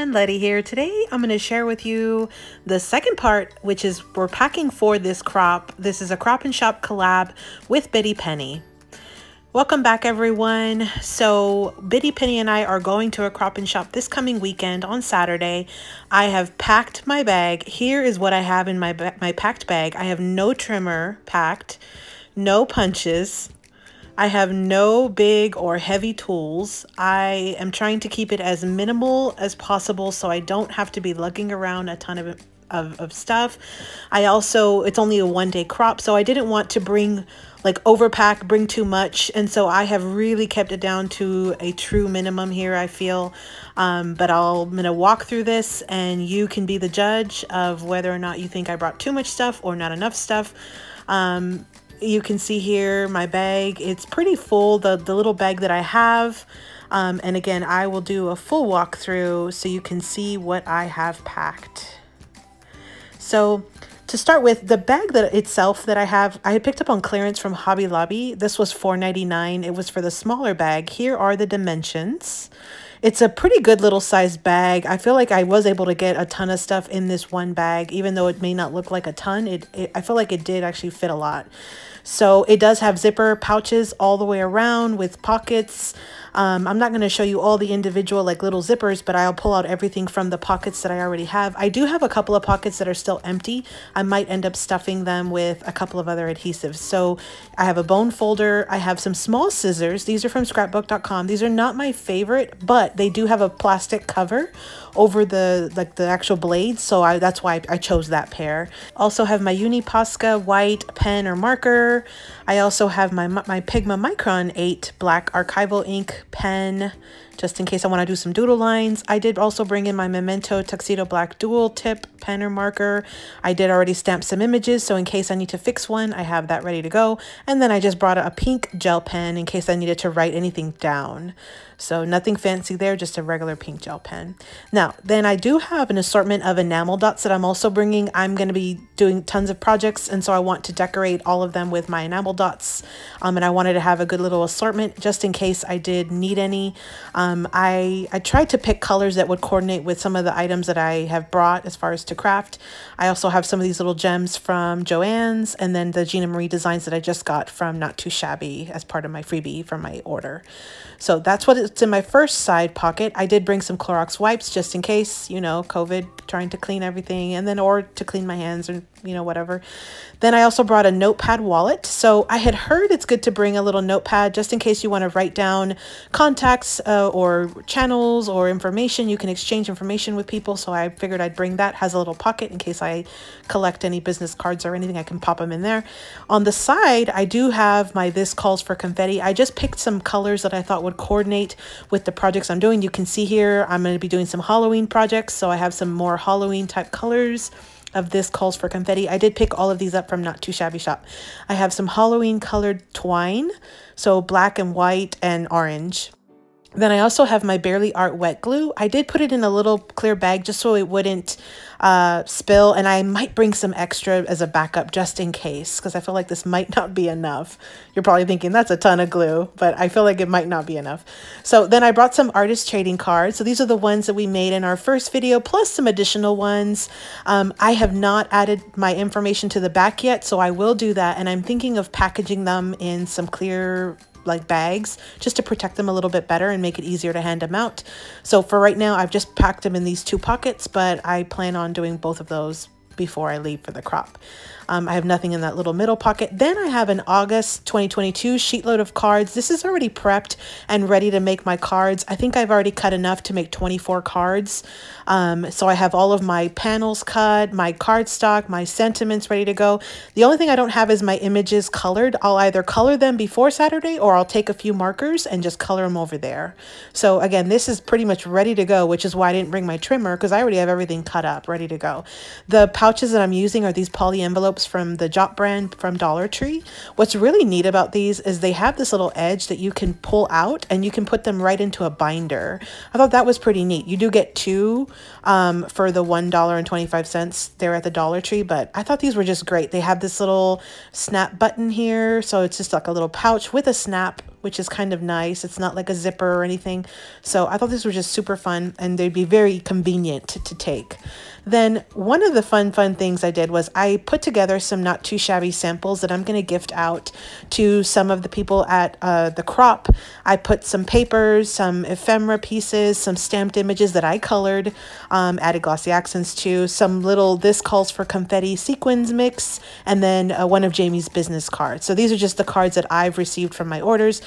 everyone, Letty here. Today I'm going to share with you the second part, which is we're packing for this crop. This is a Crop and Shop collab with Biddy Penny. Welcome back everyone. So Biddy Penny and I are going to a Crop and Shop this coming weekend on Saturday. I have packed my bag. Here is what I have in my packed bag. I have no trimmer packed, no punches. I have no big or heavy tools. I am trying to keep it as minimal as possible so I don't have to be lugging around a ton of stuff. It's only a one-day crop, so I didn't want to bring overpack, bring too much, and so I have really kept it down to a true minimum here, I feel. But I'm gonna walk through this and you can be the judge of whether or not you think I brought too much stuff or not enough stuff. You can see here my bag, it's pretty full, the little bag that I have. And again, I will do a full walkthrough so you can see what I have packed. So to start with, the bag itself that I had picked up on clearance from Hobby Lobby. This was $4.99. It was for the smaller bag. Here are the dimensions. It's a pretty good little size bag. I feel like I was able to get a ton of stuff in this one bag, even though it may not look like a ton. I feel like it did actually fit a lot. So it does have zipper pouches all the way around with pockets. I'm not going to show you all the individual little zippers, but I'll pull out everything from the pockets that I already have. I do have a couple of pockets that are still empty. I might end up stuffing them with a couple of other adhesives. So I have a bone folder. I have some small scissors. These are from scrapbook.com. These are not my favorite, but they do have a plastic cover over the actual blades. So that's why I chose that pair. Also have my Uni Posca white pen or marker. I also have my Pigma Micron 8 black archival ink pen, just in case I want to do some doodle lines. I did also bring in my MEMENTO TUXEDO black dual tip pen or marker. I did already stamp some images, so in case I need to fix one, I have that ready to go. And then I just brought a pink gel pen in case I needed to write anything down. So nothing fancy there, just a regular pink gel pen. Now, then I do have an assortment of enamel dots that I'm also bringing. I'm going to be doing tons of projects, and so I want to decorate all of them with my enamel dots. And I wanted to have a good little assortment just in case I did need any. I tried to pick colors that would coordinate with some of the items that I have brought as far as to craft. I also have some of these little gems from Joann's, and then the Gina Marie designs that I just got from Not Too Shabby as part of my freebie from my order. So that's what it's in my first side pocket. I did bring some Clorox wipes just in case, you know, COVID, trying to clean everything, and then or to clean my hands or, you know, whatever. Then I also brought a notepad wallet. So I had heard it's good to bring a little notepad just in case you want to write down contacts or channels or information. You can exchange information with people. So I figured I'd bring that. Has a little pocket in case I collect any business cards or anything. I can pop them in there. On the side, I do have my This Calls for Confetti. I just picked some colors that I thought would coordinate with the projects I'm doing. You can see here I'm going to be doing some Halloween projects. So I have some more Halloween type colors of This Calls for Confetti. I did pick all of these up from Not Too Shabby Shop. I have some Halloween colored twine, so black and white and orange. Then I also have my Barely Art wet glue. I did put it in a little clear bag just so it wouldn't spill, and I might bring some extra as a backup just in case, because I feel like this might not be enough. You're probably thinking that's a ton of glue, but I feel like it might not be enough. So then I brought some artist trading cards. So these are the ones that we made in our first video, plus some additional ones. I have not added my information to the back yet, so I will do that, and I'm thinking of packaging them in some clear bags just to protect them a little bit better and make it easier to hand them out. So for right now, I've just packed them in these two pockets, but I plan on doing both of those before I leave for the crop. I have nothing in that little middle pocket. Then I have an August 2022 sheetload of cards. This is already prepped and ready to make my cards. I think I've already cut enough to make 24 cards. So I have all of my panels cut, my cardstock, my sentiments ready to go. The only thing I don't have is my images colored. I'll either color them before Saturday or I'll take a few markers and just color them over there. So again, this is pretty much ready to go, which is why I didn't bring my trimmer, because I already have everything cut up, ready to go. The pouches that I'm using are these poly envelopes from the Jop brand from Dollar Tree. What's really neat about these is they have this little edge that you can pull out and you can put them right into a binder. I thought that was pretty neat. You do get two for the $1.25 there at the Dollar Tree, but I thought these were just great. They have this little snap button here, so it's just like a little pouch with a snap which is kind of nice. It's not like a zipper or anything. So I thought this was just super fun, and they'd be very convenient to take. Then one of the fun things I did was I put together some not too shabby samples that I'm going to gift out to some of the people at the crop. I put some papers, some ephemera pieces, some stamped images that I colored, added glossy accents to, some little this calls for confetti sequins mix, and then one of Jamie's business cards. So these are just the cards that I've received from my orders.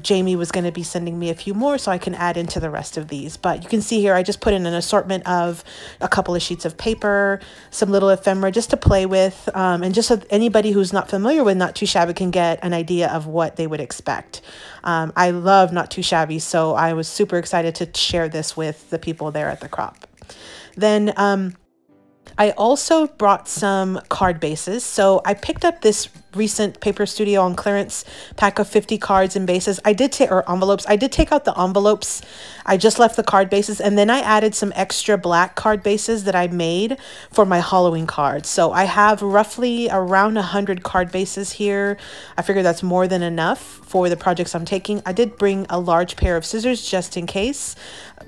Jamie was going to be sending me a few more so I can add into the rest of these. But you can see here I just put in an assortment of a couple of sheets of paper, some little ephemera just to play with, and just so anybody who's not familiar with Not Too Shabby can get an idea of what they would expect. I love Not Too Shabby, so I was super excited to share this with the people there at the crop. Then I also brought some card bases. So I picked up this recent Paper Studio on clearance pack of 50 cards and bases. I did take, or envelopes. I did take out the envelopes. I just left the card bases, and then I added some extra black card bases that I made for my Halloween cards. So I have roughly around 100 card bases here. I figure that's more than enough for the projects I'm taking. I did bring a large pair of scissors just in case,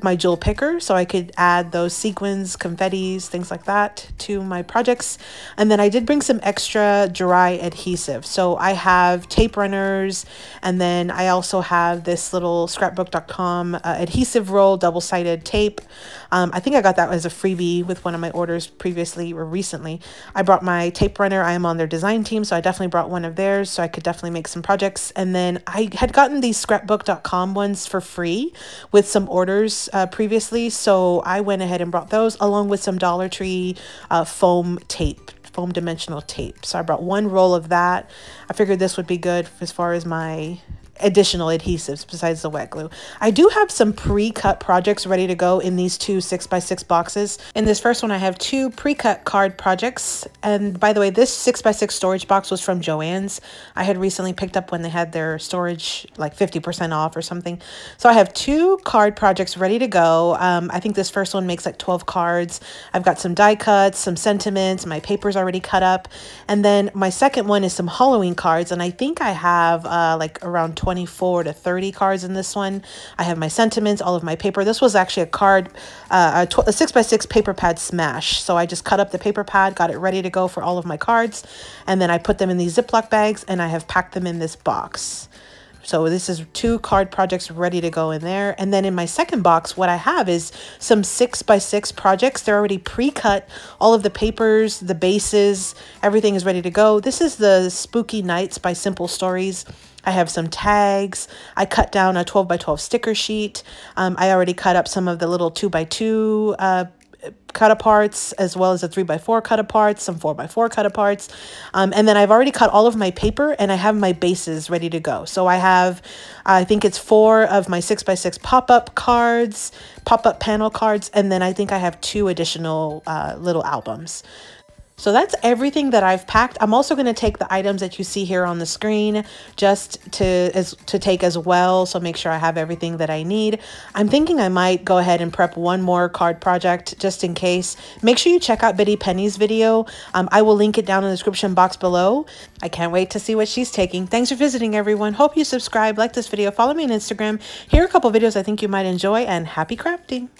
my jewel picker, so I could add those sequins, confettis, things like that to my projects. And then I did bring some extra dry adhesive. So I have tape runners, and then I also have this little scrapbook.com adhesive roll, double-sided tape. I think I got that as a freebie with one of my orders previously or recently. I brought my tape runner. I am on their design team, so I definitely brought one of theirs so I could definitely make some projects. And then I had gotten these scrapbook.com ones for free with some orders previously, so I went ahead and brought those along with some Dollar Tree foam tape, foam dimensional tape. So I brought one roll of that. I figured this would be good as far as my additional adhesives besides the wet glue. I do have some pre-cut projects ready to go in these two 6x6 boxes. In this first one, I have two pre-cut card projects. And by the way, this 6x6 storage box was from Joann's. I had recently picked up when they had their storage like 50% off or something. So I have two card projects ready to go. I think this first one makes like 12 cards. I've got some die cuts, some sentiments, my paper's already cut up. And then my second one is some Halloween cards. And I think I have like around 24 to 30 cards in this one. I have my sentiments, all of my paper. This was actually a card, a 6x6 paper pad smash. So I just cut up the paper pad, got it ready to go for all of my cards. And then I put them in these Ziploc bags and I have packed them in this box. So this is two card projects ready to go in there. And then in my second box, what I have is some 6x6 projects. They're already pre-cut. All of the papers, the bases, everything is ready to go. This is the Spooky Nights by Simple Stories. I have some tags. I cut down a 12x12 sticker sheet. I already cut up some of the little 2x2 cut aparts, as well as the 3x4 cut aparts, some 4x4 cut aparts. And then I've already cut all of my paper and I have my bases ready to go. So I have, I think it's 4 of my 6x6 pop-up cards, pop-up panel cards. And then I think I have 2 additional little albums. So that's everything that I've packed. I'm also going to take the items that you see here on the screen just to take as well. So make sure I have everything that I need. I'm thinking I might go ahead and prep one more card project just in case. Make sure you check out Betty Penny's video. I will link it down in the description box below. I can't wait to see what she's taking. Thanks for visiting, everyone. Hope you subscribe, like this video, follow me on Instagram. Here are a couple videos I think you might enjoy, and happy crafting.